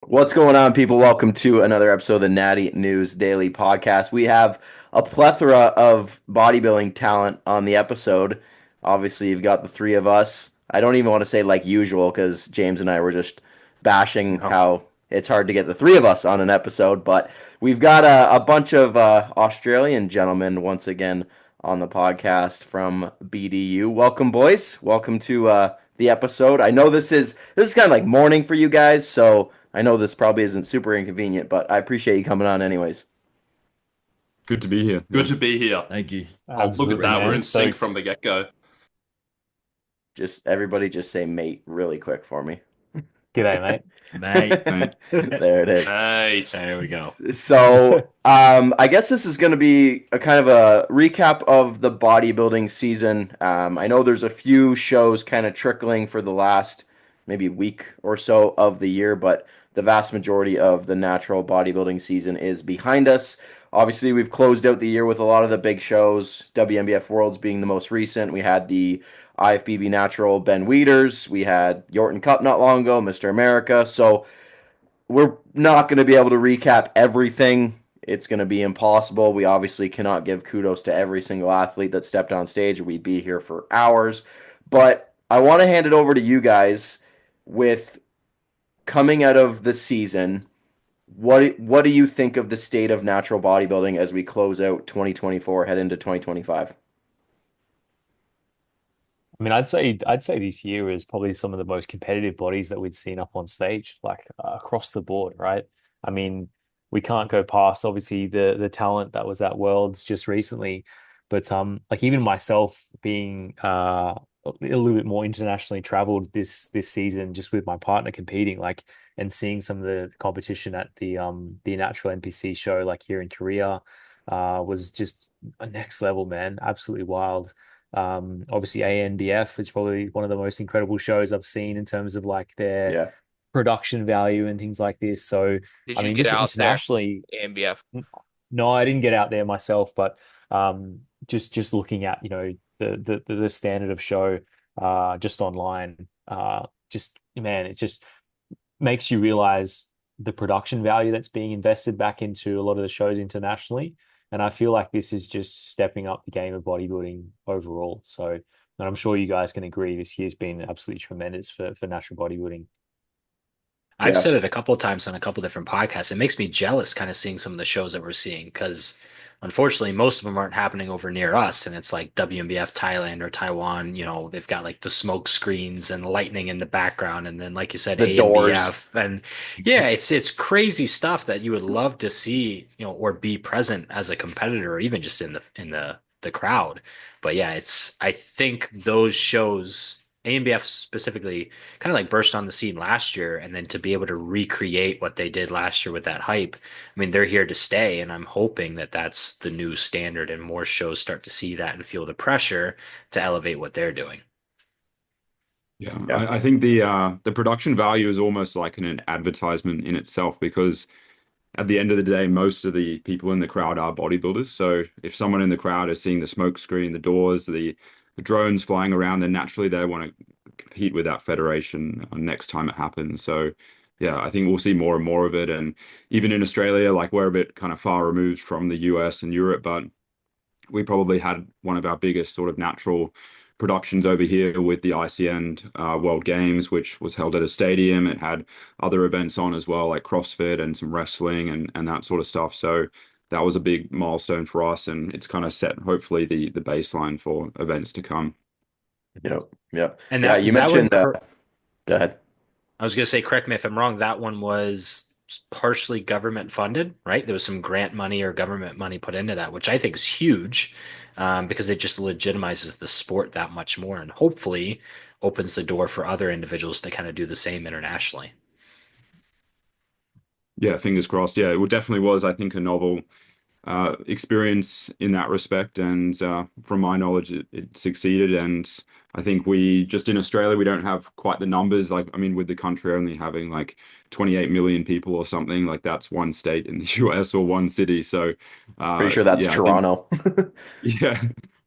What's going on, people? Welcome to another episode of the Natty News Daily podcast. We have a plethora of bodybuilding talent on the episode. Obviously, you've got the three of us. I don't even want to say like usual because James and I were just bashing No. how it's hard to get the three of us on an episode. But we've got a bunch of Australian gentlemen once again on the podcast from BDU. Welcome, boys. Welcome to the episode. I know this is kind of like morning for you guys, so I know this probably isn't super inconvenient, but I appreciate you coming on anyways. Good to be here. Good Yeah. to be here. Thank you. Oh, look at Great that. for We're it. in sync Stoked. from the get-go. Just everybody just say mate really quick for me. G'day, mate. Mate. There it is. Mate. There we go. So, I guess this is going to be a kind of a recap of the bodybuilding season. I know there's a few shows kind of trickling for the last maybe week or so of the year, but the vast majority of the natural bodybuilding season is behind us. Obviously, we've closed out the year with a lot of the big shows, WNBF Worlds being the most recent. We had the IFBB Natural Ben Wieters. We had Yorton Cup not long ago, Mr. America. So, we're not going to be able to recap everything. It's going to be impossible. We obviously cannot give kudos to every single athlete that stepped on stage. We'd be here for hours. But I want to hand it over to you guys with coming out of the season. What do you think of the state of natural bodybuilding as we close out 2024, head into 2025? I mean, I'd say this year is probably some of the most competitive bodies that we've seen up on stage, like across the board, right? I mean, we can't go past obviously the talent that was at Worlds just recently, but like even myself being a little bit more internationally traveled this season, just with my partner competing, like and seeing some of the competition at the Natural NPC show, like here in Korea, was just a next level, man. Absolutely wild. Obviously ANBF is probably one of the most incredible shows I've seen in terms of like their Yeah. production value and things like this. So, Did I you mean, get just out there, internationally, AMBF? no, I didn't get out there myself, but just looking at, the standard of show just online, just man, it just makes you realize the production value that's being invested back into a lot of the shows internationally. And I feel like this is just stepping up the game of bodybuilding overall. So, and I'm sure you guys can agree, this year's been absolutely tremendous for natural bodybuilding. I've Yeah. said it a couple of times on a couple of different podcasts. It makes me jealous kind of seeing some of the shows that we're seeing because unfortunately most of them aren't happening over near us. And it's like WMBF Thailand or Taiwan, they've got like the smoke screens and lightning in the background. And then like you said, The doors. AMBF. And yeah, it's crazy stuff that you would love to see, or be present as a competitor or even just in the crowd. But yeah, I think those shows, AMBF specifically, kind of like burst on the scene last year, and then to be able to recreate what they did last year with that hype, I mean, they're here to stay, and I'm hoping that that's the new standard and more shows start to see that and feel the pressure to elevate what they're doing. Yeah. Yeah. I think the production value is almost like an advertisement in itself because at the end of the day, most of the people in the crowd are bodybuilders. So if someone in the crowd is seeing the smoke screen, the doors, the drones flying around, then naturally they want to compete with that federation next time it happens. So yeah, I think we'll see more and more of it. And even in Australia, like we're a bit kind of far removed from the US and Europe, but we probably had one of our biggest sort of natural productions over here with the ICN World Games, which was held at a stadium. It had other events on as well, like CrossFit and some wrestling and that sort of stuff. So that was a big milestone for us, and it's kind of set hopefully the baseline for events to come. Yep. Yep. And Yeah, that you that one, mentioned go ahead. I was going to say, correct me if I'm wrong, that one was partially government funded, right? There was some grant money or government money put into that, which I think is huge, because it just legitimizes the sport that much more and hopefully opens the door for other individuals to kind of do the same internationally. Yeah, fingers crossed. Yeah, it definitely was, I think, a novel experience in that respect. And from my knowledge, it succeeded. And I think we just in Australia, we don't have quite the numbers. Like, I mean, with the country only having like 28 million people or something, like that's one state in the US or one city. So Pretty sure that's yeah, I think Toronto. yeah,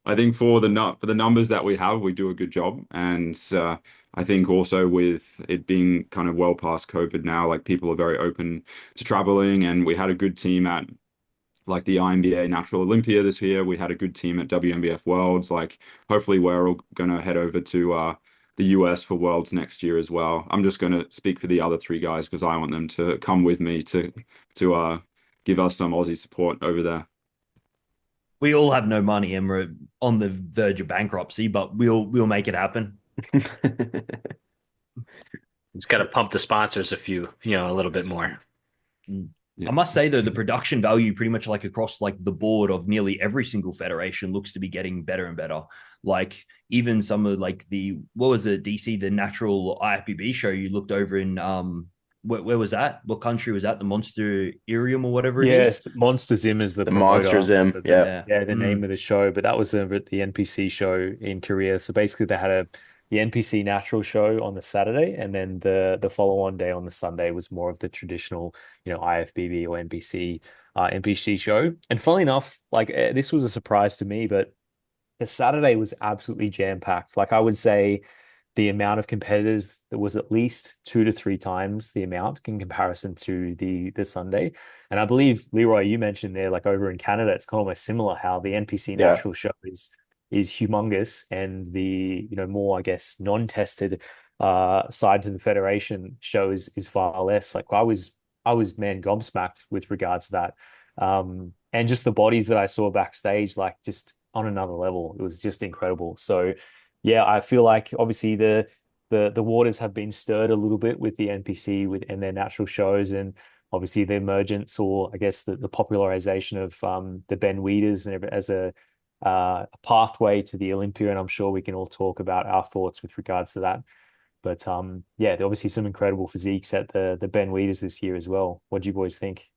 I think for the numbers that we have, we do a good job, and I think also with it being kind of well past COVID now, like people are very open to traveling, and we had a good team at like the INBA Natural Olympia this year. We had a good team at WNBF Worlds. Like hopefully we're all gonna head over to the US for Worlds next year as well. I'm just gonna speak for the other three guys because I want them to come with me to give us some Aussie support over there. We all have no money and we're on the verge of bankruptcy, but we'll make it happen. It's got to pump the sponsors a little bit more. I must say though, the production value pretty much like across like the board of nearly every single federation looks to be getting better and better. Like even some of like the what was it, DC, the natural IFBB show you looked over in where was that? What country was that? The Monster Irium or whatever it Yes, is? Monster Zim is the The Monster promoter. Zim, yeah. Yeah, the name of the show, but that was over at the NPC show in Korea. So basically, they had the NPC Natural show on the Saturday, and then the follow-on day on the Sunday was more of the traditional, IFBB or NPC show. And funnily enough, like this was a surprise to me, but the Saturday was absolutely jam-packed. Like I would say the amount of competitors that was at least 2 to 3 times the amount in comparison to the Sunday. And I believe Leroy, you mentioned there, like over in Canada, it's kind of almost similar how the NPC Yeah. Natural show is humongous, and the more I guess non-tested side to the federation show is far less. Like I was man gobsmacked with regards to that. And just the bodies that I saw backstage, like just on another level. It was just incredible. So yeah, I feel like obviously the waters have been stirred a little bit with the NPC and their natural shows, and obviously the emergence, or I guess the popularization of the Ben Weeders and as a pathway to the Olympia. And I'm sure we can all talk about our thoughts with regards to that. But yeah, obviously some incredible physiques at the Ben Weeders this year as well. What do you boys think?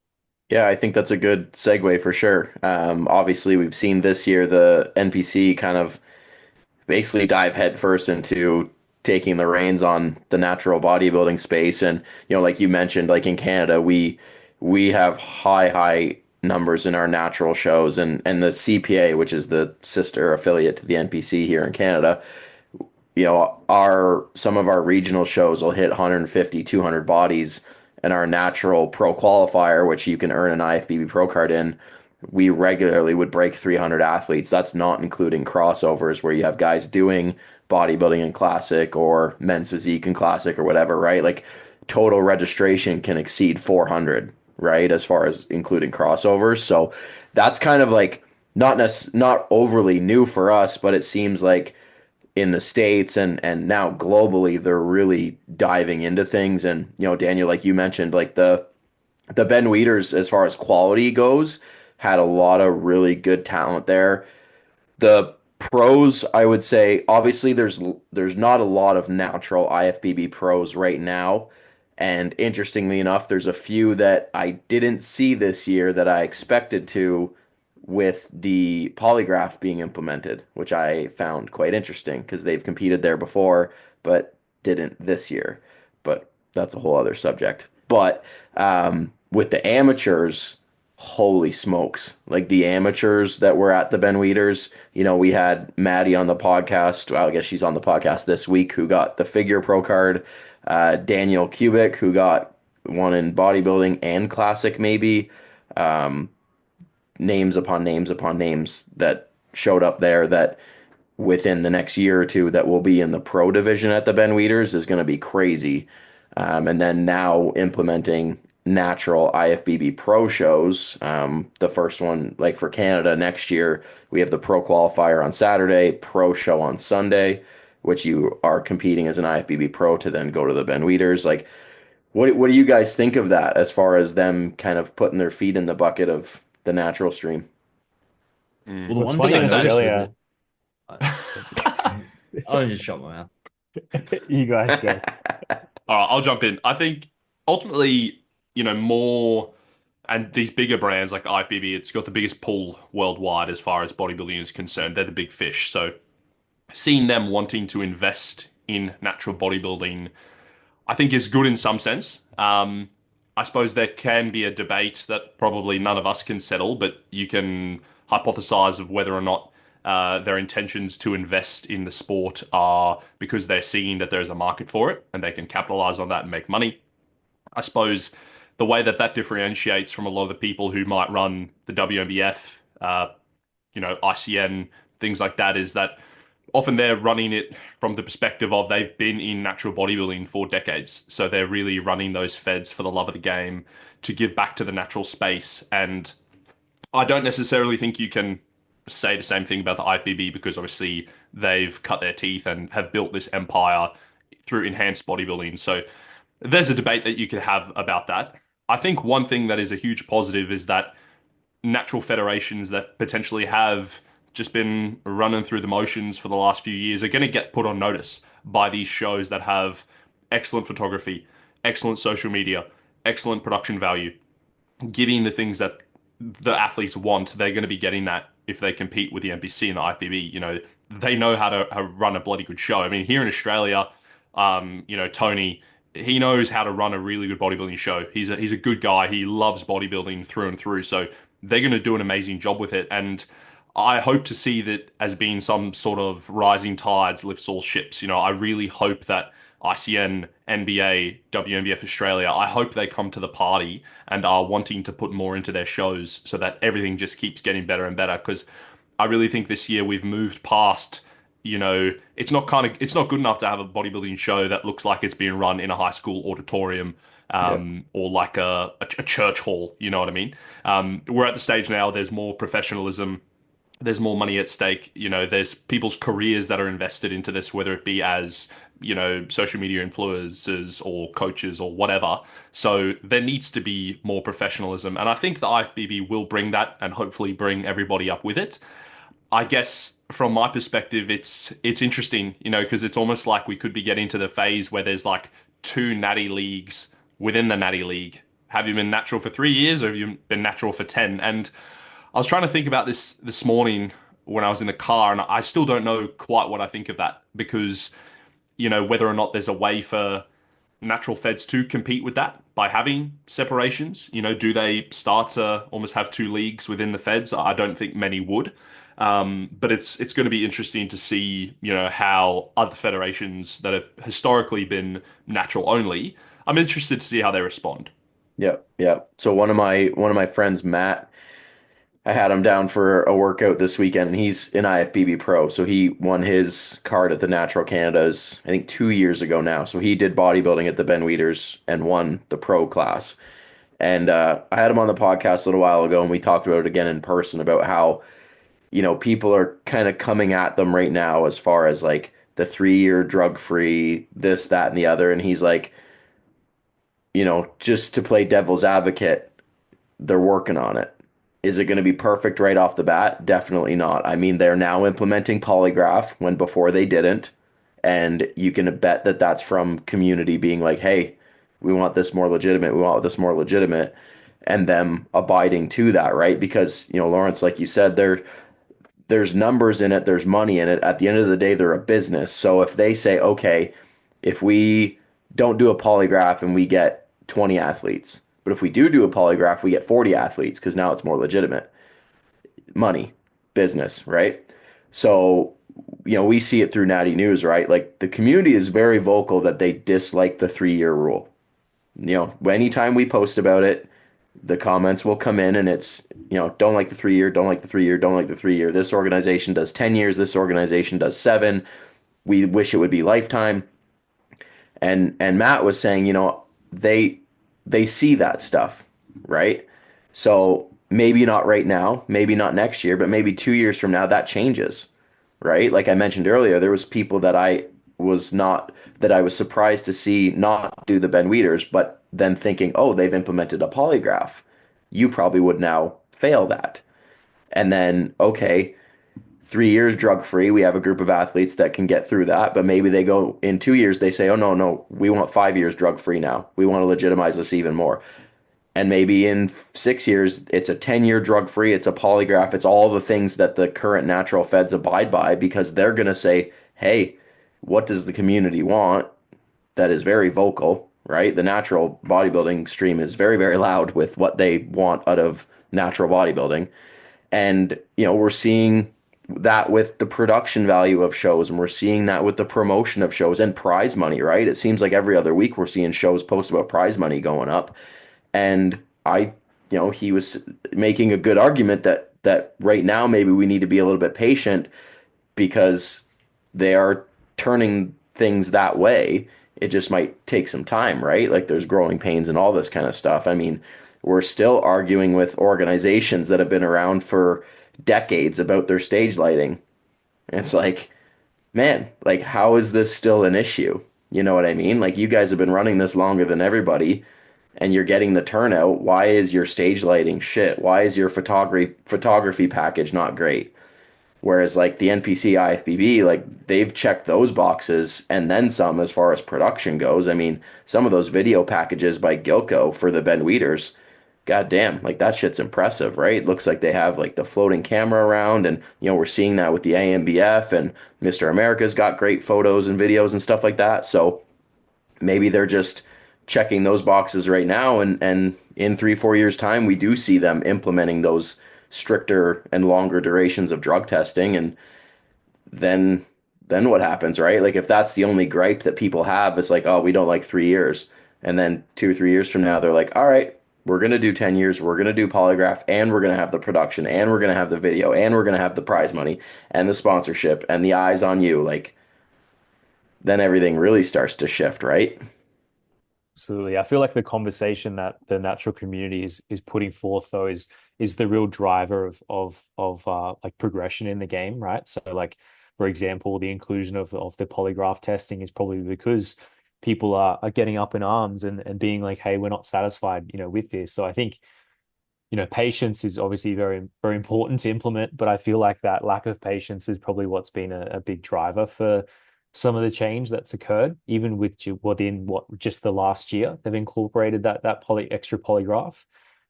Yeah, I think that's a good segue for sure. Obviously, we've seen this year the NPC kind of basically dive headfirst into taking the reins on the natural bodybuilding space. And like you mentioned, like in Canada, we have high numbers in our natural shows, and the CPA, which is the sister affiliate to the NPC here in Canada. Our some of our regional shows will hit 150, 200 bodies, and our natural pro qualifier, which you can earn an IFBB pro card in, we regularly would break 300 athletes. That's not including crossovers where you have guys doing bodybuilding and classic or men's physique and classic or whatever, right? Like total registration can exceed 400, right? As far as including crossovers. So that's kind of like not overly new for us, but it seems like in the States and now globally, they're really diving into things. And, Daniel, like you mentioned, like the Ben Weeders, as far as quality goes, had a lot of really good talent there. The pros, I would say, obviously there's not a lot of natural IFBB pros right now. And interestingly enough, there's a few that I didn't see this year that I expected to with the polygraph being implemented, which I found quite interesting because they've competed there before, but didn't this year. But that's a whole other subject. But with the amateurs, holy smokes. Like the amateurs that were at the Ben Weeders, we had Maddie on the podcast. Well, I guess she's on the podcast this week, who got the figure pro card. Daniel Kubik, who got one in bodybuilding and classic, maybe. Um, Names upon names upon names that showed up there that within the next year or two that will be in the pro division at the Ben Weeders is going to be crazy. And then now implementing natural IFBB pro shows. The first one, like for Canada next year, we have the pro qualifier on Saturday, pro show on Sunday, which you are competing as an IFBB pro to then go to the Ben Weeders. Like, what do you guys think of that as far as them kind of putting their feet in the bucket of the natural stream? Well, the What's one funny thing I in noticed with Australia, it, I'll just shut my mouth. you guys go. All right, I'll jump in. I think ultimately, more and these bigger brands like IFBB, it's got the biggest pull worldwide as far as bodybuilding is concerned. They're the big fish. So seeing them wanting to invest in natural bodybuilding, I think is good in some sense. I suppose there can be a debate that probably none of us can settle, but you can hypothesize of whether or not their intentions to invest in the sport are because they're seeing that there's a market for it and they can capitalize on that and make money. I suppose the way that differentiates from a lot of the people who might run the WMBF, ICN, things like that, is that often they're running it from the perspective of they've been in natural bodybuilding for decades. So they're really running those feds for the love of the game to give back to the natural space. And I don't necessarily think you can say the same thing about the IFBB because obviously they've cut their teeth and have built this empire through enhanced bodybuilding. So there's a debate that you could have about that. I think one thing that is a huge positive is that natural federations that potentially have just been running through the motions for the last few years are going to get put on notice by these shows that have excellent photography, excellent social media, excellent production value, giving the things that the athletes want. They're going to be getting that if they compete with the NPC and the IFBB. They know how to run a bloody good show. I mean, here in Australia, Tony, he knows how to run a really good bodybuilding show. He's a good guy. He loves bodybuilding through and through. So they're going to do an amazing job with it. And I hope to see that as being some sort of rising tides lifts all ships. I really hope that ICN, NBA, WNBF Australia, I hope they come to the party and are wanting to put more into their shows so that everything just keeps getting better and better. Because I really think this year we've moved past, it's not good enough to have a bodybuilding show that looks like it's being run in a high school auditorium, or like a church hall. You know what I mean? We're at the stage now, there's more professionalism. There's more money at stake. There's people's careers that are invested into this, whether it be as, social media influencers or coaches or whatever. So there needs to be more professionalism. And I think the IFBB will bring that and hopefully bring everybody up with it. I guess from my perspective, it's interesting, because it's almost like we could be getting to the phase where there's like two natty leagues within the natty league. Have you been natural for 3 years or have you been natural for 10? And I was trying to think about this morning when I was in the car, and I still don't know quite what I think of that because, whether or not there's a way for natural feds to compete with that by having separations. Do they start to almost have two leagues within the feds? I don't think many would. But it's going to be interesting to see, how other federations that have historically been natural only, I'm interested to see how they respond. Yeah, yeah. So one of my friends, Matt, I had him down for a workout this weekend, and he's an IFBB pro. So he won his card at the Natural Canada's, I think 2 years ago now. So he did bodybuilding at the Ben Weeders and won the pro class. And I had him on the podcast a little while ago, and we talked about it again in person about how, people are kind of coming at them right now as far as like the 3 year drug free, this, that, and the other. And he's like, just to play devil's advocate, they're working on it. Is it going to be perfect right off the bat? Definitely not. I mean, they're now implementing polygraph when before they didn't. And you can bet that that's from community being like, hey, we want this more legitimate. We want this more legitimate. And them abiding to that, right? Because, Lawrence, like you said, there's numbers in it. There's money in it. At the end of the day, they're a business. So if they say, okay, if we don't do a polygraph and we get 20 athletes, but if we do a polygraph, we get 40 athletes because now it's more legitimate. Money, business, right? So, we see it through Natty News, right? Like the community is very vocal that they dislike the 3 year rule. Anytime we post about it, the comments will come in and it's, don't like the 3 year, don't like the 3 year, don't like the 3 year. This organization does 10 years. This organization does 7. We wish it would be lifetime. And Matt was saying, they see that stuff, right? So maybe not right now, maybe not next year, but maybe 2 years from now that changes, right? Like I mentioned earlier, there was people that I was surprised to see not do the Ben Weeders, but then thinking, oh, they've implemented a polygraph. You probably would now fail that. And then, okay, 3 years drug free. We have a group of athletes that can get through that, but maybe they go in 2 years, they say, oh, no, we want 5 years drug free now. We want to legitimize this even more. And maybe in 6 years, it's a 10-year drug free. It's a polygraph. It's all the things that the current natural feds abide by because they're going to say, hey, what does the community want? That is very vocal, right? The natural bodybuilding stream is very, very loud with what they want out of natural bodybuilding. And, we're seeing that with the production value of shows, and we're seeing that with the promotion of shows and prize money, right? It seems like every other week we're seeing shows post about prize money going up. And he was making a good argument that right now maybe we need to be a little bit patient because they are turning things that way. It just might take some time, right? Like there's growing pains and all this kind of stuff. I mean, we're still arguing with organizations that have been around for decades about their stage lighting. And it's like, man, like how is this still an issue? You know what I mean? Like you guys have been running this longer than everybody and you're getting the turnout. Why is your stage lighting shit? Why is your photography package not great? Whereas like the NPC IFBB, like they've checked those boxes and then some as far as production goes. I mean, some of those video packages by Gilco for the Ben Weeders, goddamn, like that shit's impressive, right? Looks like they have like the floating camera around, and we're seeing that with the AMBF, and Mr. America's got great photos and videos and stuff like that. So maybe they're just checking those boxes right now, and in 3-4 years time we do see them implementing those stricter and longer durations of drug testing. And then then what happens, right? Like if that's the only gripe that people have, it's like, oh, we don't like 3 years. And then 2 or 3 years from now they're like, all right, we're gonna do 10 years, we're gonna do polygraph, and we're gonna have the production, and we're gonna have the video, and we're gonna have the prize money and the sponsorship and the eyes on you. Like then everything really starts to shift, right? Absolutely. I feel like the conversation that the natural community is putting forth though is the real driver of like progression in the game, right? So like for example, the inclusion of the polygraph testing is probably because people are getting up in arms and being like, hey, we're not satisfied, with this. So I think, patience is obviously very, very important to implement, but I feel like that lack of patience is probably what's been a big driver for some of the change that's occurred, even within just the last year, they've incorporated that extra polygraph.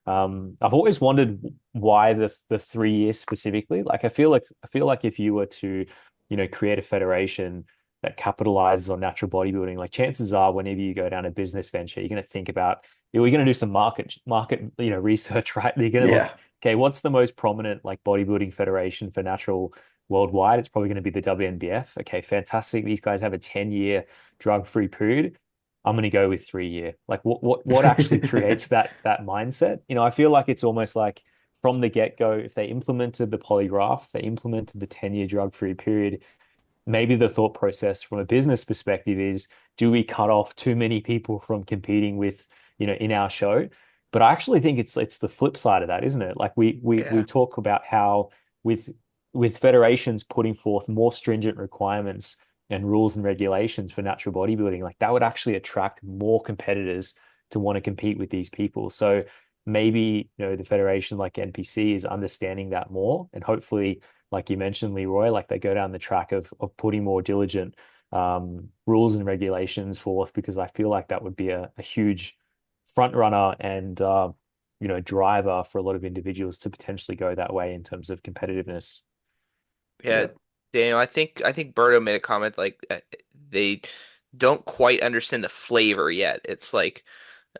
I've always wondered why the 3 year specifically. Like I feel like if you were to, create a federation that capitalizes on natural bodybuilding, like chances are whenever you go down a business venture, you're going to think about, you're going to do some market, research, right? You're going to look, Yeah. okay, what's the most prominent like bodybuilding federation for natural worldwide? It's probably going to be the WNBF. Okay, fantastic. These guys have a 10-year drug-free period. I'm going to go with 3 year. Like what actually creates that mindset? I feel like it's almost like from the get-go, if they implemented the polygraph, they implemented the 10-year drug-free period, maybe the thought process from a business perspective is, do we cut off too many people from competing with, in our show? But I actually think it's the flip side of that, isn't it? Like we Yeah. talk about how with federations putting forth more stringent requirements and rules and regulations for natural bodybuilding, like that would actually attract more competitors to want to compete with these people. So maybe, the federation like NPC is understanding that more, and hopefully, like you mentioned, Leroy, like they go down the track of putting more diligent rules and regulations forth, because I feel like that would be a huge front runner and driver for a lot of individuals to potentially go that way in terms of competitiveness. Yeah, Daniel, I think Berto made a comment like they don't quite understand the flavor yet. It's like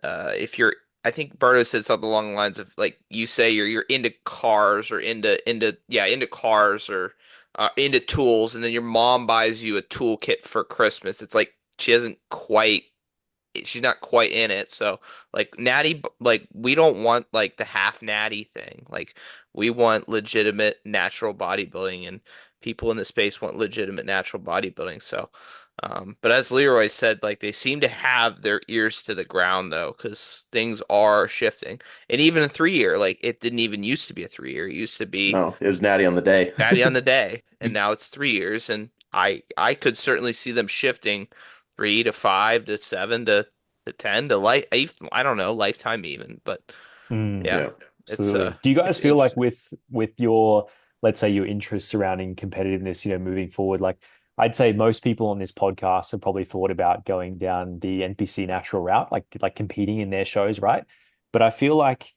if you're I think Berto said something along the lines of like you say you're into cars or into cars or into tools, and then your mom buys you a toolkit for Christmas. It's like she's not quite in it. So like natty, like we don't want like the half natty thing. Like we want legitimate natural bodybuilding, and people in the space want legitimate natural bodybuilding. So, but as Leroy said, like they seem to have their ears to the ground though, because things are shifting. And even a 3 year, like it didn't even used to be a 3 year. It used to be No, it was Natty on the day. natty on the day, and now it's 3 years. And I could certainly see them shifting 3 to 5 to 7 to 10 to I don't know, lifetime even. But Mm, yeah, Yeah. it's absolutely. Do you guys it's feel like interesting. with your, let's say, your interests surrounding competitiveness, moving forward, like I'd say most people on this podcast have probably thought about going down the NPC natural route, like competing in their shows, right? But I feel like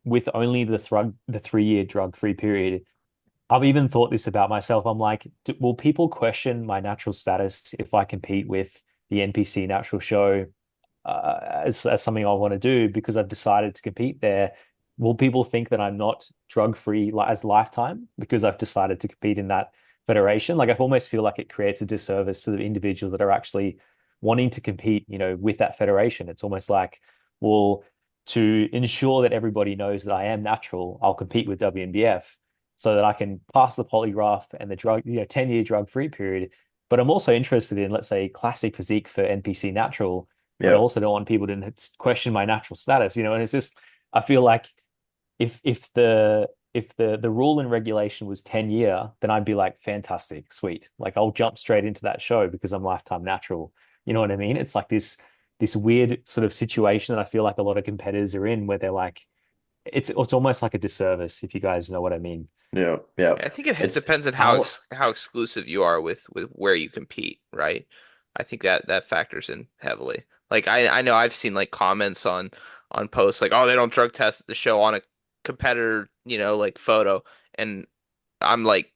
with only the 3 year drug-free period, I've even thought this about myself. I'm like, will people question my natural status if I compete with the NPC natural show as something I want to do because I've decided to compete there? will people think that I'm not drug-free as lifetime because I've decided to compete in that federation? Like I almost feel like it creates a disservice to the individuals that are actually wanting to compete, with that federation. It's almost like, well, to ensure that everybody knows that I am natural, I'll compete with WNBF so that I can pass the polygraph and the 10-year drug-free period. But I'm also interested in, let's say, classic physique for NPC natural, but I Yeah. also don't want people to question my natural status, and it's just, I feel like if the rule and regulation was 10-year, then I'd be like, fantastic, sweet. Like I'll jump straight into that show because I'm lifetime natural. You know what I mean? It's like this weird sort of situation that I feel like a lot of competitors are in where they're like, it's almost like a disservice, if you guys know what I mean. Yeah. Yeah. I think it It's depends on I'll how exclusive you are with where you compete, right? I think that factors in heavily. Like I know I've seen like comments on posts like, oh, they don't drug test the show on a competitor, like photo, and I'm like,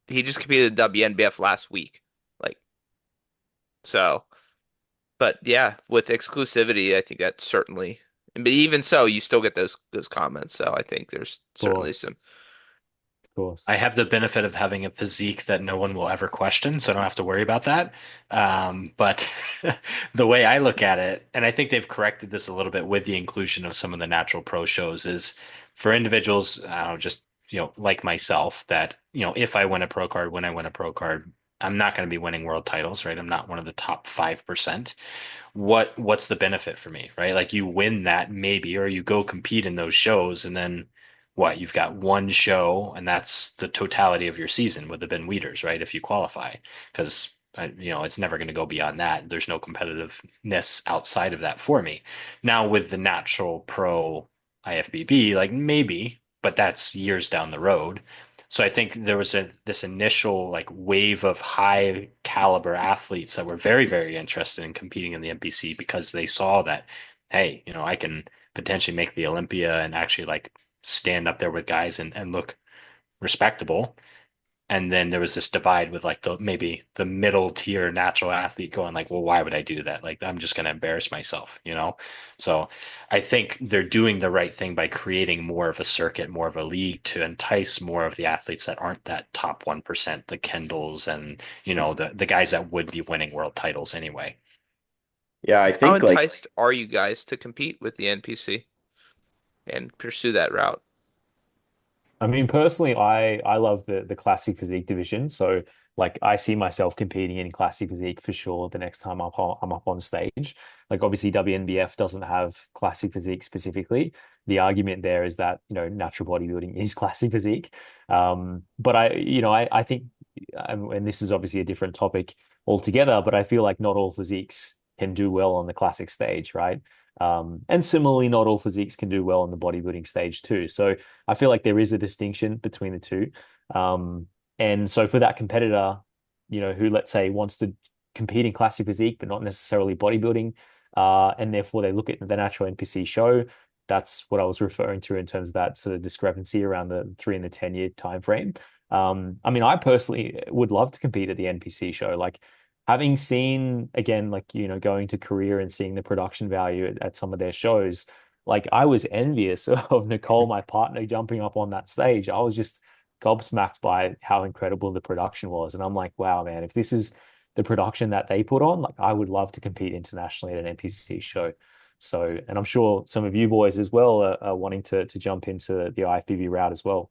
he just competed at WNBF last week, like so. But yeah, with exclusivity, I think that's certainly. But even so, you still get those comments. So I think there's Of certainly course, some. of course. I have the benefit of having a physique that no one will ever question, so I don't have to worry about that. But the way I look at it, and I think they've corrected this a little bit with the inclusion of some of the natural pro shows, is for individuals, just like myself, that if I win a pro card, when I win a pro card, I'm not going to be winning world titles, right? I'm not one of the top 5%. What's the benefit for me, right? Like you win that maybe, or you go compete in those shows, and then what? You've got one show, and that's the totality of your season with the Ben Weeders, right? If you qualify, because it's never going to go beyond that. There's no competitiveness outside of that for me. Now with the natural pro IFBB, like maybe, but that's years down the road. So I think there was this initial like wave of high caliber athletes that were very, very interested in competing in the NPC because they saw that, hey, I can potentially make the Olympia and actually like stand up there with guys and look respectable. And then there was this divide with like maybe the middle tier natural athlete going like, well, why would I do that? Like, I'm just going to embarrass myself. So I think they're doing the right thing by creating more of a circuit, more of a league to entice more of the athletes that aren't that top 1%, the Kendalls and, the guys that would be winning world titles anyway. yeah, I How think like enticed are you guys to compete with the NPC and pursue that route? I mean, personally, I love the classic physique division. So like I see myself competing in classic physique for sure the next time I'm up on stage. Like obviously WNBF doesn't have classic physique specifically. The argument there is that, natural bodybuilding is classic physique. But I think, and this is obviously a different topic altogether, but I feel like not all physiques can do well on the classic stage, right? And similarly, not all physiques can do well on the bodybuilding stage too. So I feel like there is a distinction between the two. And so for that competitor, who let's say wants to compete in classic physique, but not necessarily bodybuilding, and therefore they look at the natural NPC show, that's what I was referring to in terms of that sort of discrepancy around the 3 and the 10-year time frame. I mean, I personally would love to compete at the NPC show. Like having seen again, like, going to Korea and seeing the production value at some of their shows, like I was envious of Nicole, my partner, jumping up on that stage. I was just gobsmacked by how incredible the production was. And I'm like, wow, man, if this is the production that they put on, like I would love to compete internationally at an NPC show. So, and I'm sure some of you boys as well are wanting to jump into the IFBB route as well.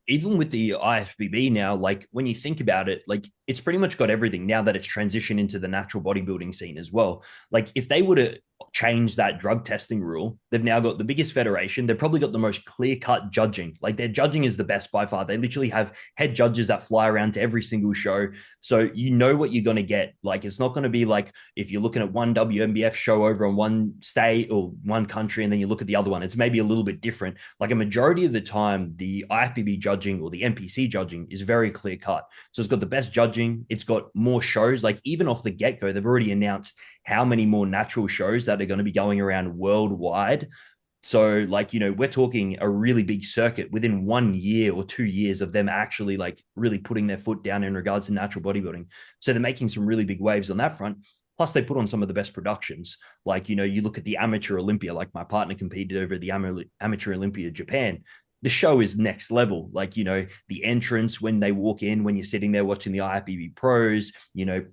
Even with the IFBB now, like when you think about it, like it's pretty much got everything now that it's transitioned into the natural bodybuilding scene as well. Like if they were to change that drug testing rule, they've now got the biggest federation. They've probably got the most clear-cut judging. Like their judging is the best by far. They literally have head judges that fly around to every single show. So you know what you're going to get. Like it's not going to be like if you're looking at one WMBF show over on one state or one country and then you look at the other one, it's maybe a little bit different. Like a majority of the time, the IFBB judging or the NPC judging is very clear cut. So it's got the best judging. It's got more shows. Like even off the get-go, they've already announced how many more natural shows that are going to be going around worldwide. So like, we're talking a really big circuit within 1 year or 2 years of them actually like really putting their foot down in regards to natural bodybuilding. So they're making some really big waves on that front. Plus, they put on some of the best productions. Like, you look at the Amateur Olympia, like my partner competed over the Amateur Olympia Japan. The show is next level. Like, the entrance when they walk in, when you're sitting there watching the IFBB pros,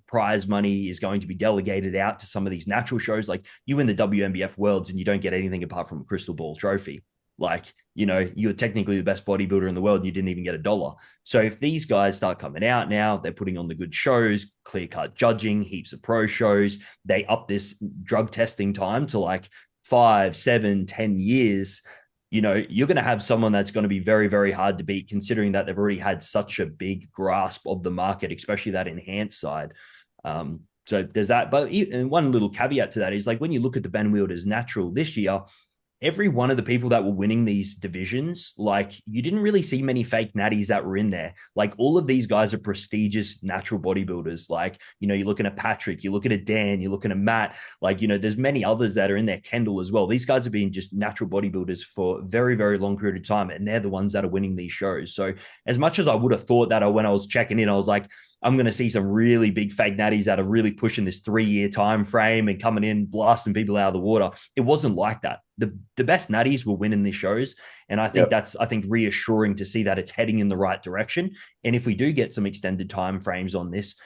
prize money is going to be delegated out to some of these natural shows. Like, you win the WMBF Worlds and you don't get anything apart from a crystal ball trophy. Like, you're technically the best bodybuilder in the world and you didn't even get $1. So if these guys start coming out now, they're putting on the good shows, clear cut judging, heaps of pro shows, they up this drug testing time to like 5, 7, 10 years. You're going to have someone that's going to be very, very hard to beat, considering that they've already had such a big grasp of the market, especially that enhanced side. So there's that. But one little caveat to that is, like, when you look at the Ben Wielders natural this year, every one of the people that were winning these divisions, like, you didn't really see many fake natties that were in there. Like, all of these guys are prestigious natural bodybuilders. Like, you're looking at Patrick, you're looking at Dan, you're looking at Matt. Like, there's many others that are in there, Kendall as well. These guys have been just natural bodybuilders for a very, very long period of time, and they're the ones that are winning these shows. So as much as I would have thought that when I was checking in, I was like, I'm going to see some really big fake natties that are really pushing this 3-year time frame and coming in, blasting people out of the water. It wasn't like that. The best natties were winning these shows. And I think that's reassuring to see that it's heading in the right direction. And if we do get some extended time frames on this,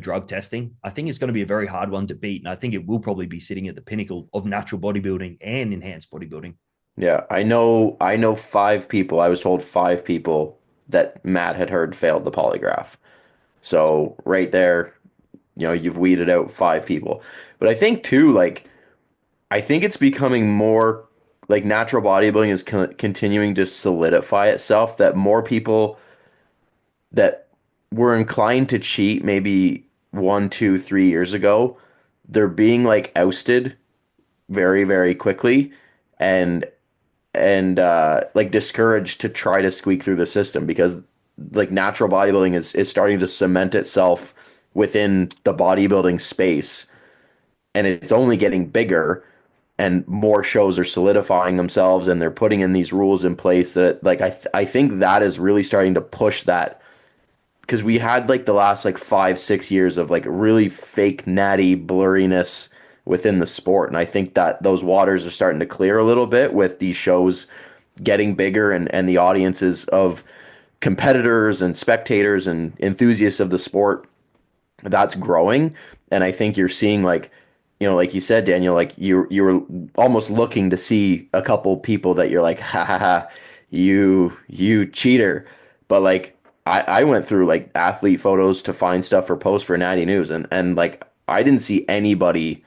drug testing, I think it's going to be a very hard one to beat. And I think it will probably be sitting at the pinnacle of natural bodybuilding and enhanced bodybuilding. Yeah, I know 5 people. I was told 5 people that Matt had heard failed the polygraph. So right there, you've weeded out 5 people. But I think too, like, I think it's becoming more like natural bodybuilding is continuing to solidify itself, that more people that were inclined to cheat maybe 1, 2, 3 years ago, they're being like ousted very, very quickly and like discouraged to try to squeak through the system, because like natural bodybuilding is starting to cement itself within the bodybuilding space, and it's only getting bigger, and more shows are solidifying themselves, and they're putting in these rules in place that, like, I think that is really starting to push that, because we had like the last like 5, 6 years of like really fake natty blurriness within the sport, and I think that those waters are starting to clear a little bit with these shows getting bigger, and the audiences of competitors and spectators and enthusiasts of the sport, that's growing. And I think you're seeing, like, like you said, Daniel, like you're almost looking to see a couple people that you're like, ha ha ha, you cheater. But like I went through like athlete photos to find stuff for posts for Natty News, and like I didn't see anybody,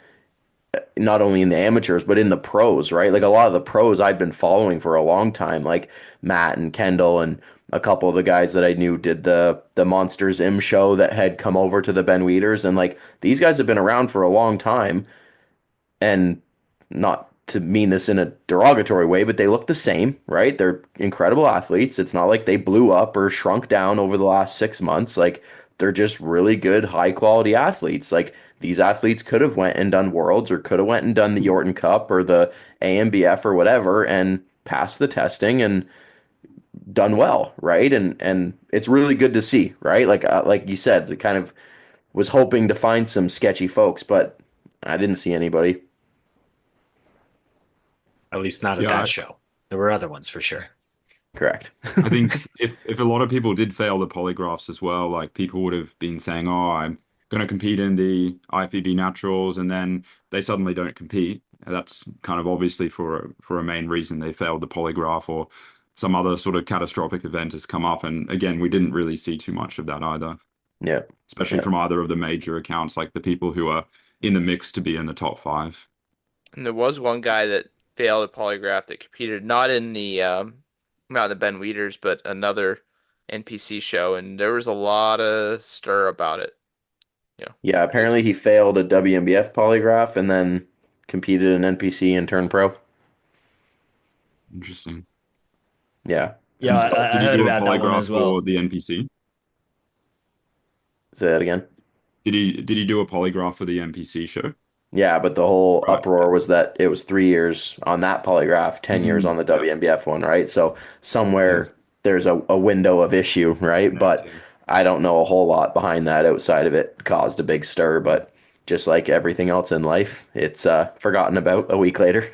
not only in the amateurs but in the pros, right? Like a lot of the pros I'd been following for a long time, like Matt and Kendall and a couple of the guys that I knew did the Monsters M show that had come over to the Ben Weeders, and like these guys have been around for a long time, and not to mean this in a derogatory way, but they look the same, right? They're incredible athletes. It's not like they blew up or shrunk down over the last 6 months. Like, they're just really good, high quality athletes. Like, these athletes could have went and done Worlds, or could have went and done the Yorton Cup or the AMBF or whatever, and passed the testing and done well, right? And it's really good to see, right? Like you said, it kind of was hoping to find some sketchy folks, but I didn't see anybody. At least not at that show. There were other ones for sure. Correct. I think if a lot of people did fail the polygraphs as well, like people would have been saying, "Oh, I'm going to compete in the IFBB Naturals," and then they suddenly don't compete. And that's kind of obviously for a main reason they failed the polygraph, or some other sort of catastrophic event has come up. And again, we didn't really see too much of that either. Yeah. Especially from either of the major accounts, like the people who are in the mix to be in the top 5. And there was one guy that failed a polygraph that competed not in the Ben Weeders, but another NPC show, and there was a lot of stir about it. Yeah, apparently he failed a WMBF polygraph and then competed in NPC and turned pro. Interesting. Yeah. Yeah, I did he heard do a about that one polygraph as well. for the NPC? Say that again. Did he do a polygraph for the NPC show? Yeah, but the whole Right. uproar was that it was 3 years on that polygraph, 10 years on the WMBF one, right? So somewhere there's a window of issue, right? But I don't know a whole lot behind that outside of it caused a big stir, but just like everything else in life, it's forgotten about a week later.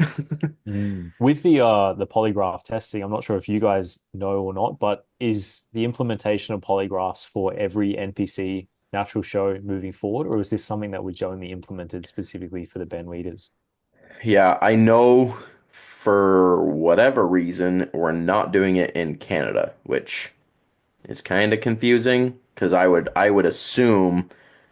With the polygraph testing, I'm not sure if you guys know or not, but is the implementation of polygraphs for every NPC natural show moving forward, or is this something that was only implemented specifically for the Ben Weeders? Yeah, I know for whatever reason we're not doing it in Canada, which is kind of confusing because I would assume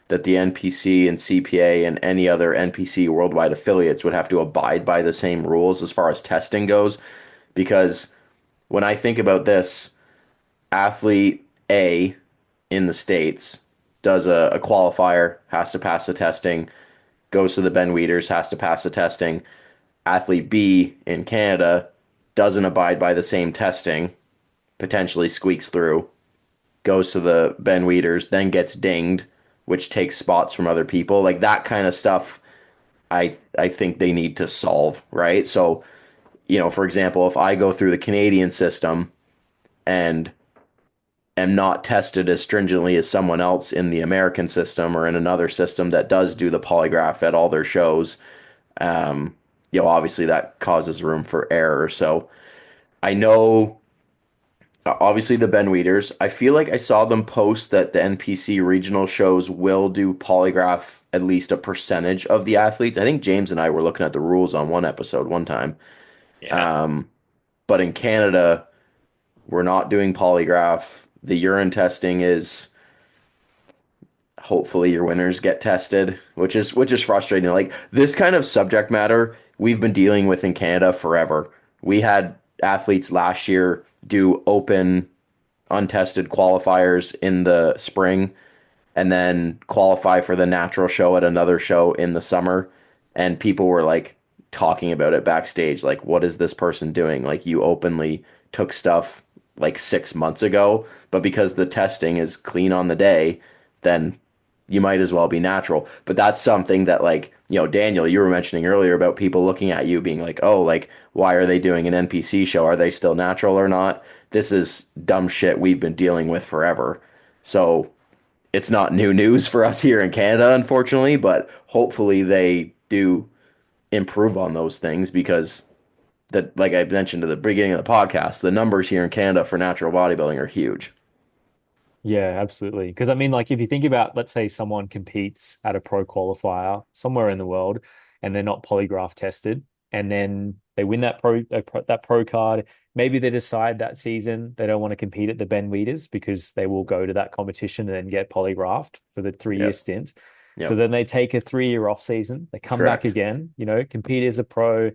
that the NPC and CPA and any other NPC worldwide affiliates would have to abide by the same rules as far as testing goes. Because when I think about this, athlete A in the States does a qualifier, has to pass the testing, goes to the Ben Weeders, has to pass the testing. Athlete B in Canada doesn't abide by the same testing, potentially squeaks through, goes to the Ben Weeders, then gets dinged, which takes spots from other people. Like that kind of stuff, I think they need to solve, right? So, for example, if I go through the Canadian system and am not tested as stringently as someone else in the American system or in another system that does do the polygraph at all their shows, obviously that causes room for error. So I know obviously the Ben Weeders. I feel like I saw them post that the NPC regional shows will do polygraph at least a percentage of the athletes. I think James and I were looking at the rules on one episode one time. Yeah. But in Canada, we're not doing polygraph. The urine testing is hopefully your winners get tested, which is frustrating. Like this kind of subject matter we've been dealing with in Canada forever. We had athletes last year do open untested qualifiers in the spring and then qualify for the natural show at another show in the summer, and people were like talking about it backstage like what is this person doing? Like you openly took stuff like 6 months ago, but because the testing is clean on the day, then you might as well be natural. But that's something that, like, Daniel, you were mentioning earlier about people looking at you being like, oh, like, why are they doing an NPC show? Are they still natural or not? This is dumb shit we've been dealing with forever. So it's not new news for us here in Canada, unfortunately, but hopefully they do improve on those things because that, like I mentioned at the beginning of the podcast, the numbers here in Canada for natural bodybuilding are huge. Yeah, absolutely. Because I mean, like if you think about, let's say someone competes at a pro qualifier somewhere in the world and they're not polygraph tested, and then they win that pro card. Maybe they decide that season they don't want to compete at the Ben Weeders because they will go to that competition and then get polygraphed for the 3 year Yep. stint. So Yep. then they take a 3 year off season, they come back Correct. again, compete as a pro,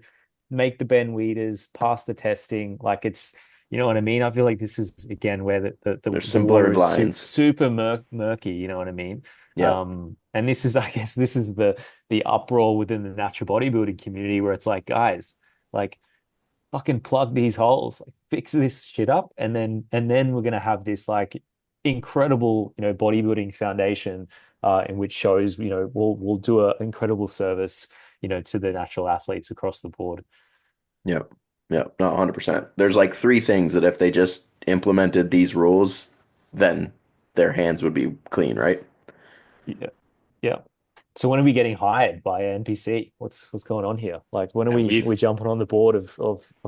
make the Ben Weeders, pass the testing. Like it's, you know what I mean? I feel like this is again where There's the some water blurred is lines. super murky. You know what I mean? Yep. And this is, I guess, this is the uproar within the natural bodybuilding community where it's like, guys, like fucking plug these holes, like fix this shit up, and then we're gonna have this like incredible, bodybuilding foundation, in which shows, we'll do an incredible service, to the natural athletes across the board. Yep. Yep. Not 100%. There's like three things that if they just implemented these rules, then their hands would be clean, right? Yeah. Yeah. So when are we getting hired by NPC? What's going on here? Like when are And we jumping on the board of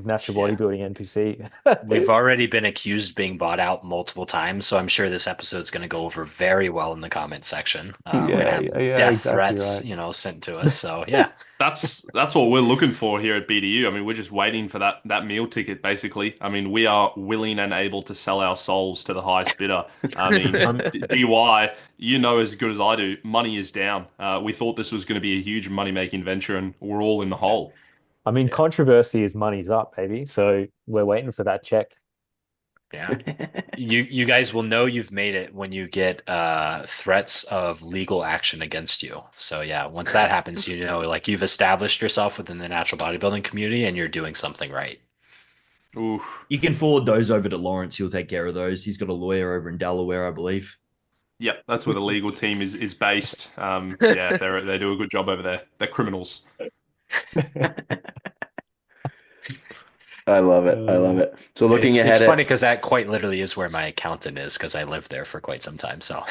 natural yeah, bodybuilding NPC? we've already been accused of being bought out multiple times, so I'm sure this episode's going to go over very well in the comment section. We're going to have Yeah, death exactly threats, right. sent to us. So yeah, That's what we're looking for here at BDU. I mean, we're just waiting for that meal ticket, basically. I mean, we are willing and able to sell our souls to the highest bidder. I mean, DY, you know as good as I do, money is down. We thought this was going to be a huge money-making venture, and we're all in the hole. I mean, controversy is money's up, baby. So we're waiting for that check. yeah. You guys will know you've made it when you get threats of legal action against you. So yeah, once that happens, like you've established yourself within the natural bodybuilding community and you're doing something right. Oof. You can forward those over to Lawrence. He'll take care of those. He's got a lawyer over in Delaware, I believe. Yep, that's where the legal team is based. Yeah, they do a good job over there. They're criminals. I love it. I love it. So looking It's ahead funny because that quite literally is where my accountant is because I lived there for quite some time. So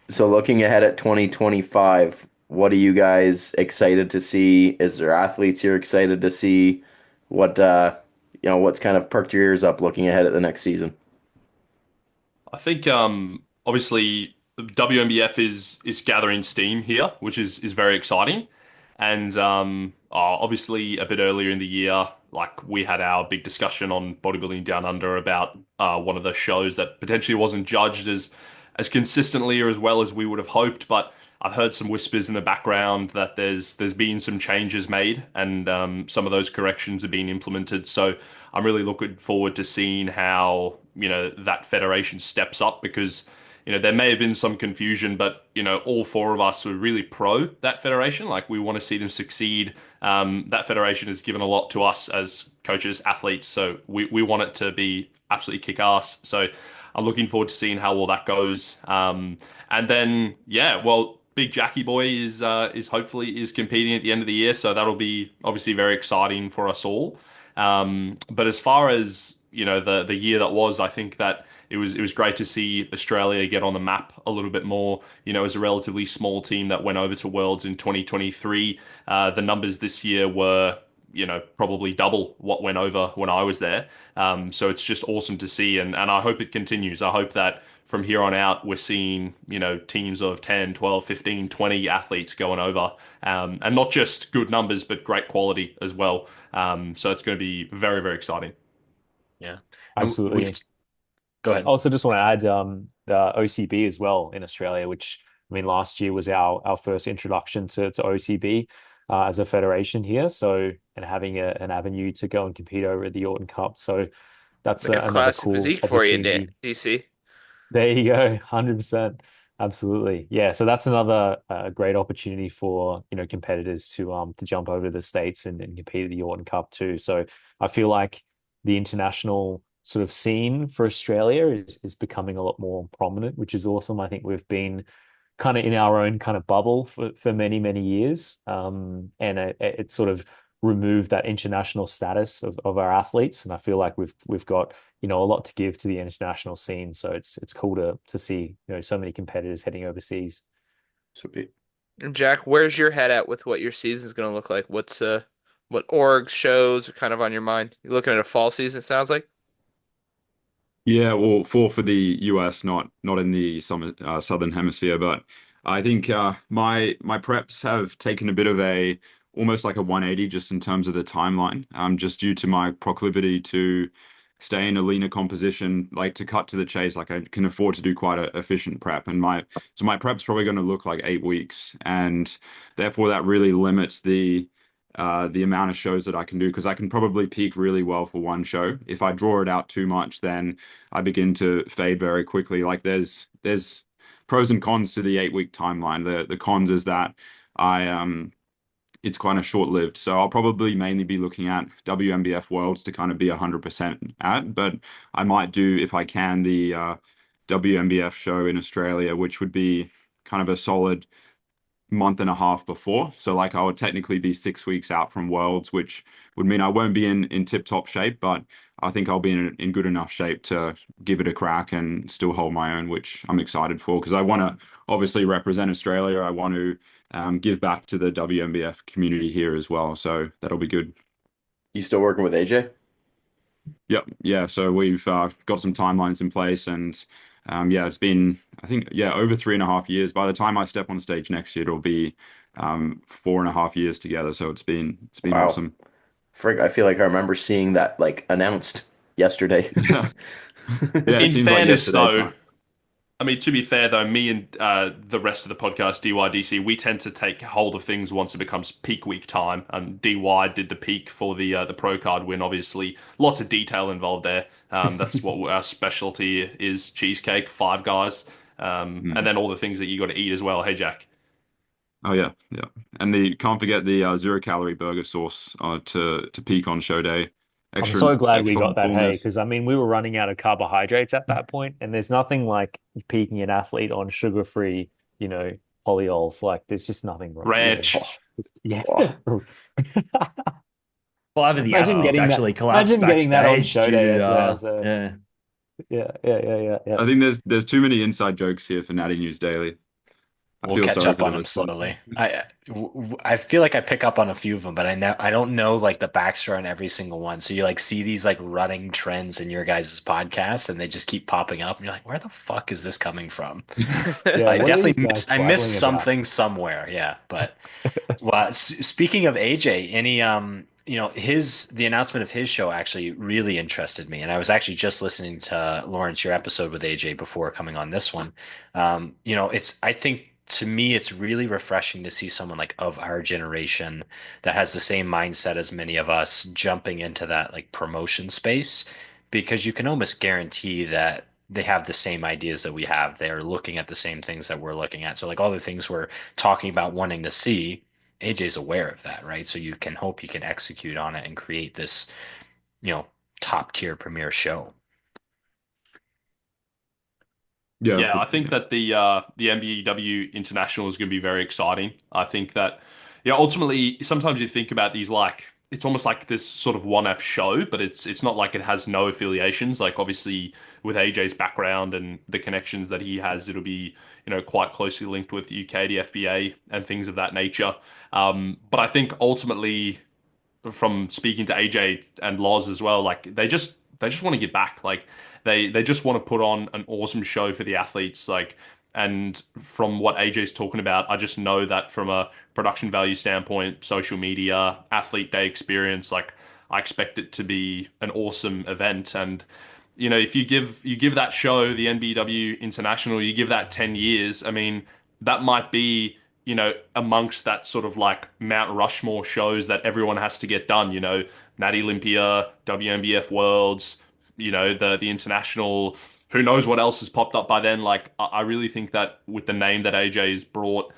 So looking ahead at 2025, what are you guys excited to see? Is there athletes you're excited to see? What what's kind of perked your ears up looking ahead at the next season? I think obviously the WMBF is gathering steam here, which is very exciting. And obviously a bit earlier in the year, like we had our big discussion on Bodybuilding Down Under about one of the shows that potentially wasn't judged as consistently or as well as we would have hoped. But I've heard some whispers in the background that there's been some changes made and some of those corrections are being implemented. So I'm really looking forward to seeing how, that federation steps up because, there may have been some confusion, but, all four of us were really pro that federation. Like we want to see them succeed. That federation has given a lot to us as coaches, athletes. So we want it to be absolutely kick ass. So I'm looking forward to seeing how all that goes. And then, yeah, well, Big Jackie Boy is hopefully is competing at the end of the year, so that'll be obviously very exciting for us all. But as far as the year that was, I think that it was great to see Australia get on the map a little bit more. As a relatively small team that went over to Worlds in 2023, the numbers this year were probably double what went over when I was there. So it's just awesome to see, and I hope it continues. I hope that from here on out, we're seeing, teams of 10, 12, 15, 20 athletes going over, and not just good numbers, but great quality as well. So it's going to be very, very exciting. Yeah. And we've Absolutely. go I ahead. also just want to add the OCB as well in Australia, which I mean last year was our first introduction to OCB as a federation here. So and having an avenue to go and compete over at the Orton Cup. So that's Like a another classic cool physique for you, opportunity. DC. There you go, 100%. Absolutely. Yeah, so that's another great opportunity for, competitors to jump over to the States and compete at the Orton Cup too. So I feel like the international sort of scene for Australia is becoming a lot more prominent, which is awesome. I think we've been kind of in our own kind of bubble for many, many years. And it sort of removed that international status of our athletes. And I feel like we've got, a lot to give to the international scene. So it's cool to see, so many competitors heading overseas. Sweet. And Jack, where's your head at with what your season's going to look like? What org shows are kind of on your mind? You're looking at a fall season, it sounds like. Yeah, well, for the US, not in the southern hemisphere, but I think my preps have taken a bit of a almost like a 180 just in terms of the timeline. Just due to my proclivity to stay in a leaner composition, like to cut to the chase, like I can afford to do quite a efficient prep, and my prep's probably going to look like 8 weeks, and therefore that really limits the amount of shows that I can do because I can probably peak really well for one show. If I draw it out too much, then I begin to fade very quickly. Like there's pros and cons to the 8 week timeline. The cons is that I it's kind of short-lived. So I'll probably mainly be looking at WMBF Worlds to kind of be 100% at, but I might do if I can the WMBF show in Australia, which would be kind of a solid month and a half before. So like I would technically be 6 weeks out from Worlds, which would mean I won't be in tip-top shape, but I think I'll be in good enough shape to give it a crack and still hold my own, which I'm excited for because I want to obviously represent Australia. I want to give back to the WMBF community here as well. So that'll be good. You still working with AJ? Yep. Yeah. So we've got some timelines in place and yeah, it's been, I think, yeah, over 3.5 years. By the time I step on stage next year, it'll be 4.5 years together. So it's been Wow. awesome. Frig, I feel like I remember seeing that like announced yesterday. Yeah. Yeah, it In seems like fairness, yesterday though, time. I mean, to be fair though, me and the rest of the podcast, DYDC, we tend to take hold of things once it becomes peak week time. And DY did the peak for the pro card win. Obviously, lots of detail involved there. That's what our specialty is: cheesecake, Five Guys, and Mm. then all the things that you got to eat as well. Hey, Jack. Oh yeah, yeah. And the can't forget the 0 calorie burger sauce to peak on show day. I'm so glad we got Excellent that, hey, fullness. because I mean, we were running out of carbohydrates at that point, and there's nothing like peaking an athlete on sugar-free, you know, polyols. Like, there's just nothing wrong. Ranch. Yeah. Oh, 5 of the Imagine athletes getting that. actually collapsed Imagine getting that on backstage show due day to as a yeah. yeah. I think there's too many inside jokes here for Natty News Daily. We'll catch up on them slowly. I feel like I pick up on a few of them, but I don't know like the backstory on every single one. So you like see these like running trends in your guys' podcasts, and they just keep popping up, and you're like, where the fuck is this coming from? So Yeah, I what are these definitely guys I missed blabbering about? something somewhere. Yeah, but well, speaking of AJ, any the announcement of his show actually really interested me, and I was actually just listening to Lawrence your episode with AJ before coming on this one. It's I think to me it's really refreshing to see someone like of our generation that has the same mindset as many of us jumping into that like promotion space because you can almost guarantee that they have the same ideas that we have. They're looking at the same things that we're looking at. So like all the things we're talking about wanting to see, AJ's aware of that, right? So you can hope he can execute on it and create this, you know, top tier premier show. Yeah, I think that the MBW International is going to be very exciting. I think that yeah, ultimately sometimes you think about these like it's almost like this sort of one-off show, but it's not like it has no affiliations. Like obviously with AJ's background and the connections that he has, it'll be, quite closely linked with UK, the FBA and things of that nature. But I think ultimately from speaking to AJ and Loz as well, like they just want to get back. Like they just want to put on an awesome show for the athletes. Like and from what AJ's talking about, I just know that from a production value standpoint, social media, athlete day experience, like I expect it to be an awesome event. And if you give that show, the NBW International, you give that 10 years, I mean, that might be amongst that sort of like Mount Rushmore shows that everyone has to get done, Natty Olympia, WMBF Worlds, the international, who knows what else has popped up by then. Like, I really think that with the name that AJ has brought,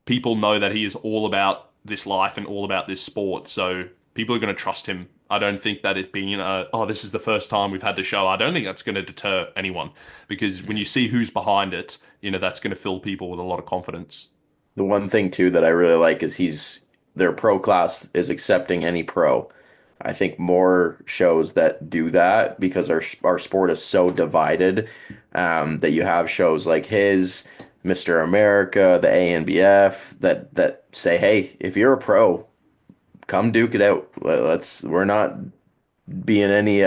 people know that he is all about this life and all about this sport. So people are going to trust him. I don't think that it being, this is the first time we've had the show. I don't think that's going to deter anyone because when you see who's behind it, that's going to fill people with a lot of confidence. The one thing too that I really like is their pro class is accepting any pro. I think more shows that do that because our sport is so divided, that you have shows like his, Mr. America, the ANBF that say, hey, if you're a pro, come duke it out. We're not being any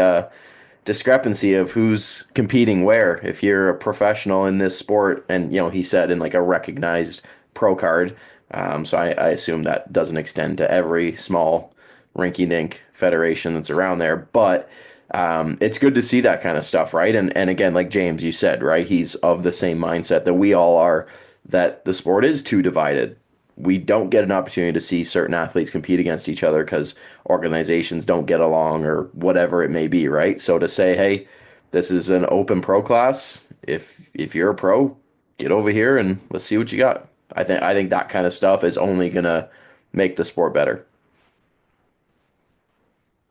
discrepancy of who's competing where. If you're a professional in this sport, and he said in like a recognized pro card, so I assume that doesn't extend to every small rinky-dink federation that's around there, but it's good to see that kind of stuff, right? And again, like James, you said, right, he's of the same mindset that we all are, that the sport is too divided. We don't get an opportunity to see certain athletes compete against each other because organizations don't get along or whatever it may be, right? So to say, hey, this is an open pro class. If you're a pro, get over here and let's see what you got. I think that kind of stuff is only gonna make the sport better.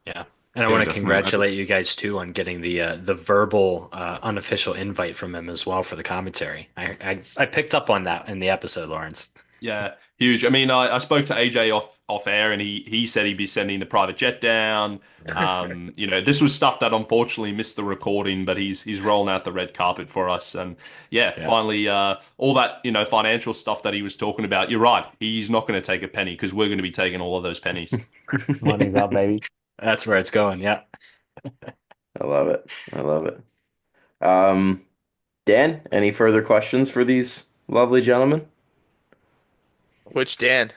Yeah. And I Yeah, want to definitely. congratulate you guys too on getting the verbal unofficial invite from him as well for the commentary. I picked up on that in the episode, Lawrence. Yeah, huge. I mean, I spoke to AJ off air, and he said he'd be sending the private jet down. This was stuff that unfortunately missed the recording, but he's rolling out the red carpet for us. And yeah, finally, all that financial stuff that he was talking about. You're right. He's not going to take a penny because we're going to be taking all of those pennies. Money's up, baby. That's where it's going. Yeah. I love it. I love it. Um, Dan, any further questions for these lovely gentlemen? Which Dan?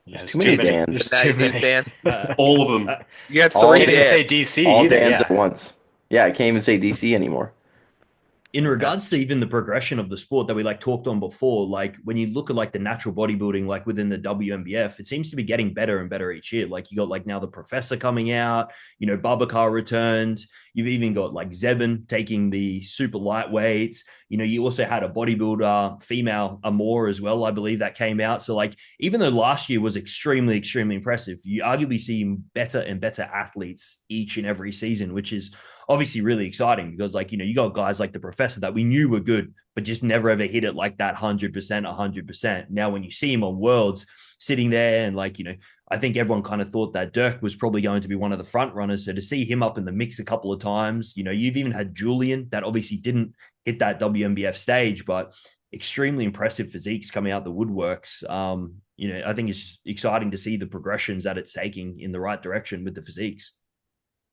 Yeah, There's too many Dans. There's The Natty too News many. Dan? All of them. You got All I three didn't Dan. say Dans. DC All either. Dans Yeah. at once. Yeah, I can't even say DC anymore. In regards to even the progression of the sport that we like talked on before, like when you look at like the natural bodybuilding, like within the WMBF, it seems to be getting better and better each year. Like you got like now the Professor coming out, Babacar returned. You've even got like Zebin taking the super lightweights. You also had a bodybuilder, female Amore as well, I believe that came out. So like, even though last year was extremely, extremely impressive, you arguably see better and better athletes each and every season, which is obviously really exciting because like, you got guys like the Professor that we knew were good, but just never ever hit it like that 100%. Now, when you see him on Worlds sitting there and like, I think everyone kind of thought that Dirk was probably going to be one of the front runners. So to see him up in the mix a couple of times, you've even had Julian that obviously didn't hit that WMBF stage, but extremely impressive physiques coming out the woodworks. I think it's exciting to see the progressions that it's taking in the right direction with the physiques.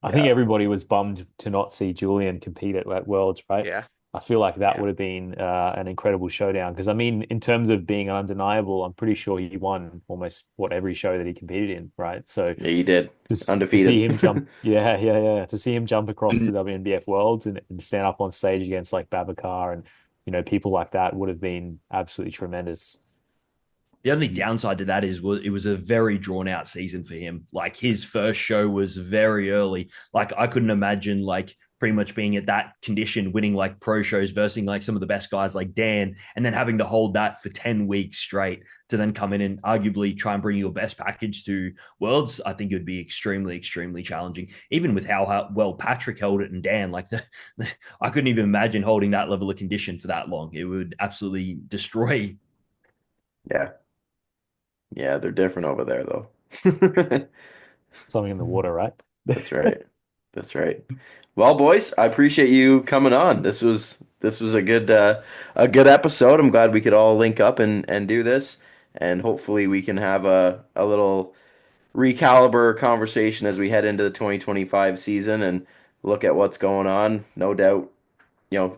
I think everybody was bummed to not see Julian compete at Worlds, right? Yeah. I feel like that would have been an incredible showdown because I mean, in terms of being undeniable, I'm pretty sure he won almost every show that he competed in, right? So Yeah, he did. to see him Undefeated. jump, to see him jump across to WNBF Worlds and stand up on stage against like Babacar and people like that would have been absolutely tremendous. The only downside to that is it was a very drawn out season for him. Like his first show was very early. Like I couldn't imagine like pretty much being at that condition, winning like pro shows versus like some of the best guys like Dan, and then having to hold that for 10 weeks straight to then come in and arguably try and bring your best package to Worlds. I think it would be extremely, extremely challenging, even with how well Patrick held it and Dan. Like I couldn't even imagine holding that level of condition for that long. It would absolutely destroy. Yeah. Yeah, they're different over there though. Something in the water, right? That's right. That's right. Well, boys, I appreciate you coming on. This was a good episode. I'm glad we could all link up and do this, and hopefully we can have a little recaliber conversation as we head into the 2025 season and look at what's going on. No doubt,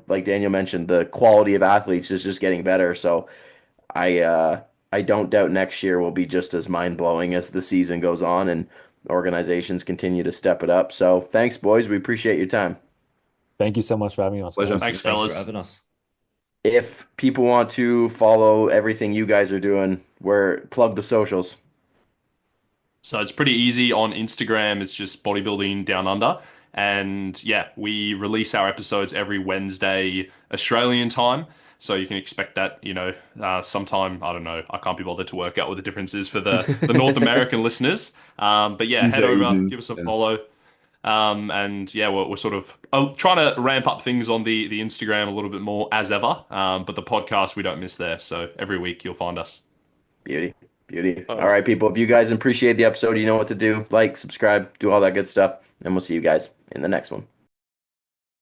like Daniel mentioned, the quality of athletes is just getting better. So I don't doubt next year will be just as mind-blowing as the season goes on and organizations continue to step it up. So thanks, boys. We appreciate your time. Thank you so much for having us. Pleasure. Man. Thanks, Thanks for fellas. having us. If people want to follow everything you guys are doing, plug the socials. So it's pretty easy on Instagram. It's just Bodybuilding Down Under. And yeah, we release our episodes every Wednesday Australian time. So you can expect that, sometime, I don't know, I can't be bothered to work out what the difference is for the North American listeners. But yeah, head Tuesday over, evening. give us a Yeah. follow. And yeah, we're sort of trying to ramp up things on the Instagram a little bit more as ever. But the podcast, we don't miss there. So every week you'll find us. Beauty. Beauty. Oh. All right, people. If you guys appreciate the episode, you know what to do. Like, subscribe, do all that good stuff. And we'll see you guys in the next one.